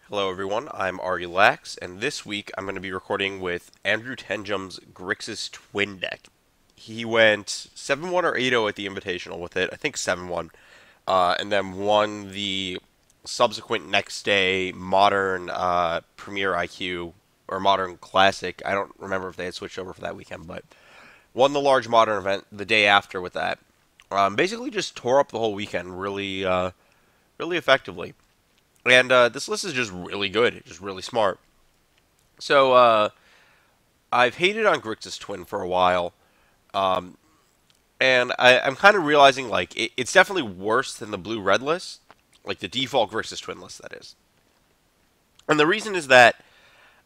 Hello everyone, I'm Ari Lax, and this week I'm going to be recording with Andrew Tenjum's Grixis Twin deck. He went 7-1 or 8-0 at the Invitational with it, I think 7-1, and then won the subsequent next day Modern Premier IQ, or Modern Classic. I don't remember if they had switched over for that weekend, but won the large Modern event the day after with that. Basically just tore up the whole weekend really effectively. And this list is just really good, just really smart. So I've hated on Grixis Twin for a while, um, and I'm kind of realizing like it's definitely worse than the blue-red list, like the default Grixis Twin list that is. And the reason is that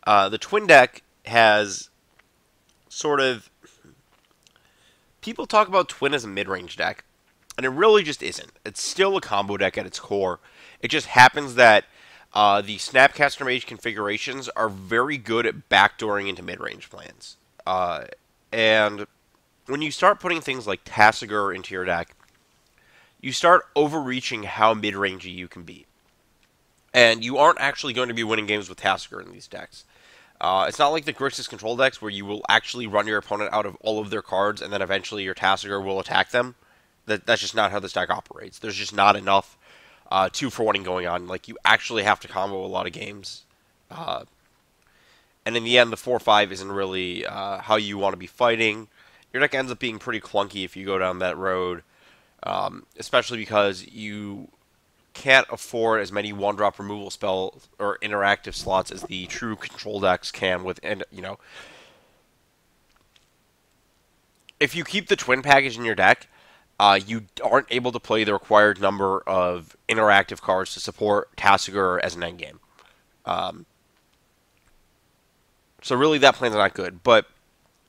the Twin deck has sort of people talk about Twin as a mid-range deck, and it really just isn't. It's still a combo deck at its core. It just happens that the Snapcaster Mage configurations are very good at backdooring into mid-range plans. And when you start putting things like Tasigur into your deck, you start overreaching how mid-rangey you can be. And you aren't actually going to be winning games with Tasigur in these decks. It's not like the Grixis control decks where you will actually run your opponent out of all of their cards and then eventually your Tasigur will attack them. That's just not how this deck operates. There's just not enough 2-for-1ing going on. Like, you actually have to combo a lot of games. And in the end, the 4-5 isn't really how you want to be fighting. Your deck ends up being pretty clunky if you go down that road, especially because you can't afford as many one-drop removal spell or interactive slots as the true control decks can with, and if you keep the twin package in your deck, you aren't able to play the required number of interactive cards to support Tasigur as an endgame. So really, that plan's not good. But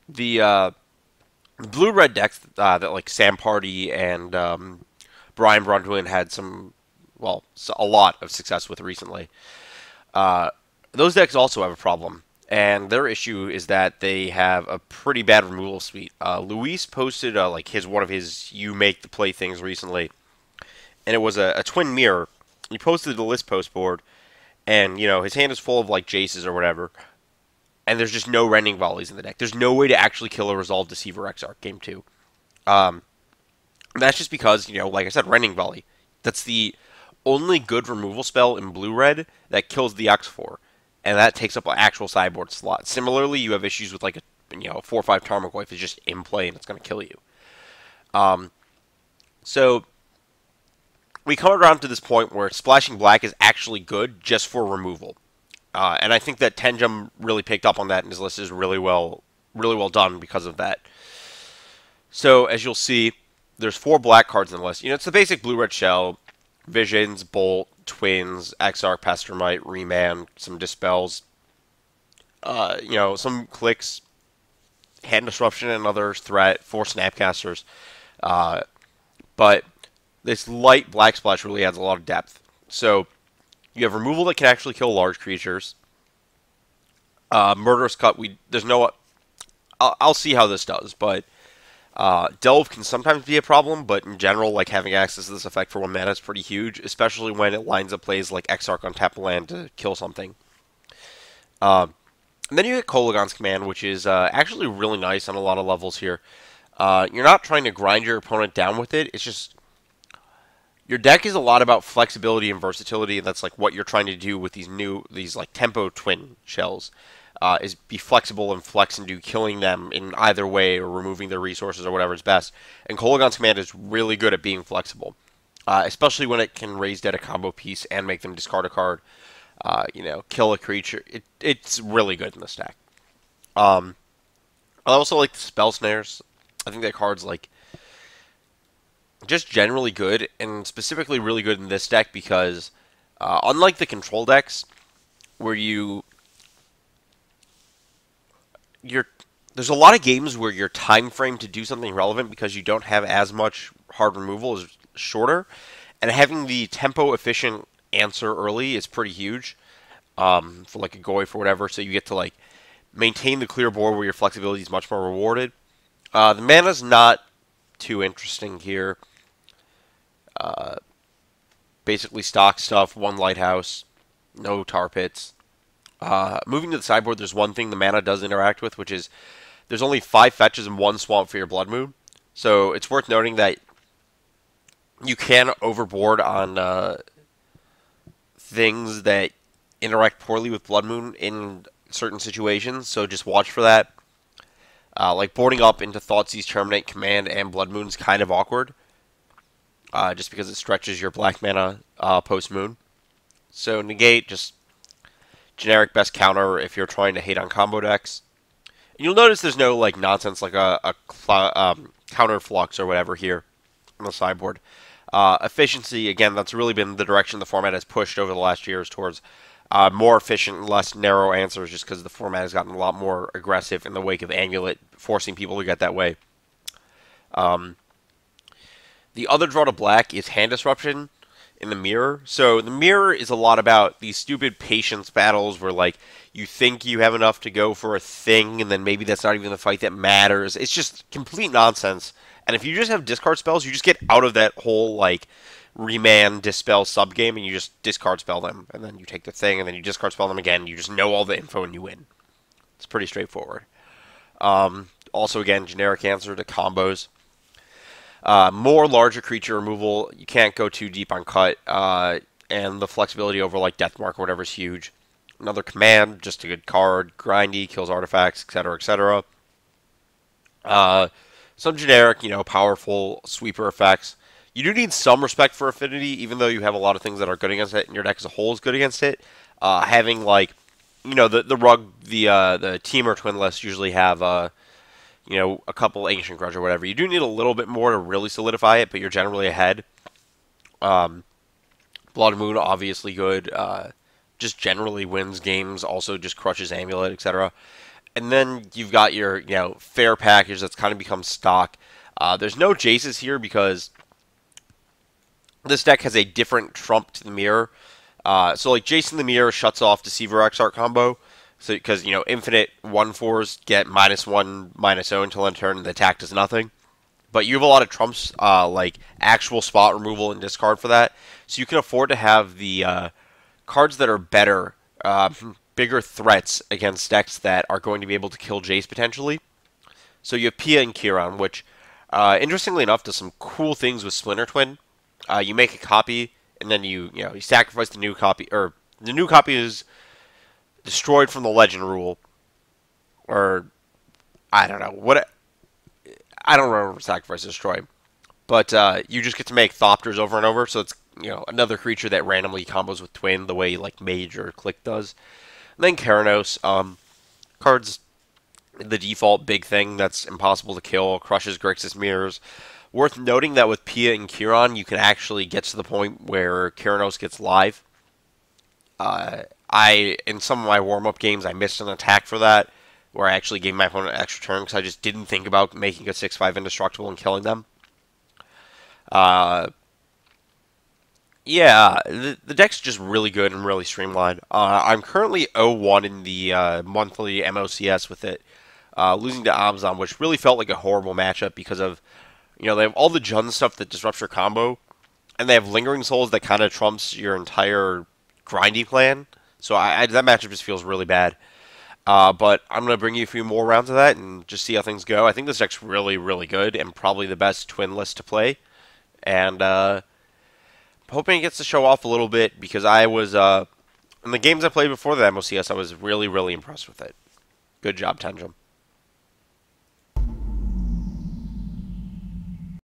the blue-red decks that like Sam Party and Brian Brundwin had a lot of success with recently. Those decks also have a problem. And their issue is that they have a pretty bad removal suite. Luis posted like one of his "you make the play" things recently, and it was a twin mirror. He posted the list post board, and his hand is full of like Jaces or whatever, and there's just no Rending Volleys in the deck. There's no way to actually kill a Resolve Deceiver Exarch game 2. That's just because like I said, Rending Volley. That's the only good removal spell in blue-red that kills the X4. And that takes up an actual sideboard slot. Similarly, you have issues with like a 4/5 Tarmogoyf is just in play and it's going to kill you. So we come around to this point where splashing black is actually good just for removal, and I think that Tenjum really picked up on that, and his list is really well done because of that. So as you'll see, there's 4 black cards in the list. It's the basic blue-red shell: Visions, Bolt, Twins, Exarch, Pestermite, Remand, some Dispels, some clicks, Hand Disruption, and others, Threat, 4 Snapcasters. But this light black splash really adds a lot of depth. So you have removal that can actually kill large creatures. Murderous Cut, there's no... I'll see how this does, but Delve can sometimes be a problem, but in general, like, having access to this effect for 1 mana is pretty huge, especially when it lines up plays like Exarch on tap land to kill something. And then you get Kolaghan's Command, which is actually really nice on a lot of levels here. You're not trying to grind your opponent down with it, it's just... Your deck is a lot about flexibility and versatility, and that's like what you're trying to do with these like tempo twin shells. Is be flexible and flex into killing them in either way or removing their resources or whatever is best. And Kolaghan's Command is really good at being flexible, especially when it can raise dead a combo piece and make them discard a card, kill a creature. It's really good in this deck. I also like the Spell Snares. I think that card's like just generally good, and specifically really good in this deck because unlike the control decks where there's a lot of games where your time frame to do something relevant because you don't have as much hard removal is shorter, and having the tempo efficient answer early is pretty huge for like a Goyf or whatever. So you get to like maintain the clear board where your flexibility is much more rewarded. The mana's not too interesting here. Basically stock stuff, 1 Lighthouse. no tar pits. Moving to the sideboard, there's one thing the mana does interact with, which is there's only 5 fetches and 1 swamp for your Blood Moon. So it's worth noting that you can overboard on things that interact poorly with Blood Moon in certain situations, so just watch for that. Like boarding up into Thoughtseize, Terminate, Command, and Blood Moon is kind of awkward, just because it stretches your black mana post-moon. So negate, just generic best counter if you're trying to hate on combo decks. And you'll notice there's no like nonsense like a counter flux or whatever here on the sideboard. Efficiency, again, that's really been the direction the format has pushed over the last years towards more efficient, less narrow answers, just because the format has gotten a lot more aggressive in the wake of Amulet, forcing people to get that way. The other draw to black is Hand Disruption in the mirror. So the mirror is a lot about these stupid patience battles where like you think you have enough to go for a thing and then maybe that's not even the fight that matters. It's just complete nonsense. And if you just have discard spells, you just get out of that whole like remand dispel subgame and you just discard spell them and then you take the thing and then you discard spell them again. You just know all the info and you win. It's pretty straightforward. Also again, generic answer to combos. More larger creature removal. You can't go too deep on cut, and the flexibility over like Deathmark or whatever is huge. Another command, just a good card. Grindy, kills artifacts, etc., etc. Some generic, powerful sweeper effects. You do need some respect for Affinity, even though you have a lot of things that are good against it, and your deck as a whole is good against it. Having like, the team or twin lists usually have a couple Ancient Grudge or whatever. You do need a little bit more to really solidify it, but you're generally ahead. Blood Moon, obviously good. Just generally wins games, also just crushes Amulet, etc. And then you've got your, fair package that's kind of become stock. There's no Jaces here because this deck has a different trump to the mirror. So like Jace in the mirror shuts off Deceiver Exarch combo. So, because, infinite 1/4s get -1/-0 until end turn, and the attack does nothing. But you have a lot of trumps, like actual spot removal and discard for that. So you can afford to have the cards that are better, bigger threats against decks that are going to be able to kill Jace potentially. So you have Pia and Kiran, which, interestingly enough, does some cool things with Splinter Twin. You make a copy, and then you sacrifice the new copy, or the new copy is destroyed from the legend rule, or I don't know what. I don't remember sacrifice destroy, but you just get to make Thopters over and over. So it's another creature that randomly combos with Twin the way like Mage or Click does. And then Keranos, cards the default big thing that's impossible to kill, crushes Grixis mirrors. Worth noting that with Pia and Kiran, you can actually get to the point where Keranos gets live. In some of my warm-up games, I missed an attack for that, where I actually gave my opponent an extra turn because I just didn't think about making a 6/5 indestructible and killing them. Yeah, the deck's just really good and really streamlined. I'm currently 0-1 in the monthly MOCS with it, losing to Amazon, which really felt like a horrible matchup because of, they have all the Jund stuff that disrupts your combo, and they have Lingering Souls that kind of trumps your entire grindy plan. So that matchup just feels really bad. But I'm going to bring you a few more rounds of that and just see how things go. I think this deck's really, really good and probably the best twin list to play. And hoping it gets to show off a little bit because I was, in the games I played before the MOCS, I was really, really impressed with it. Good job, Tenjum.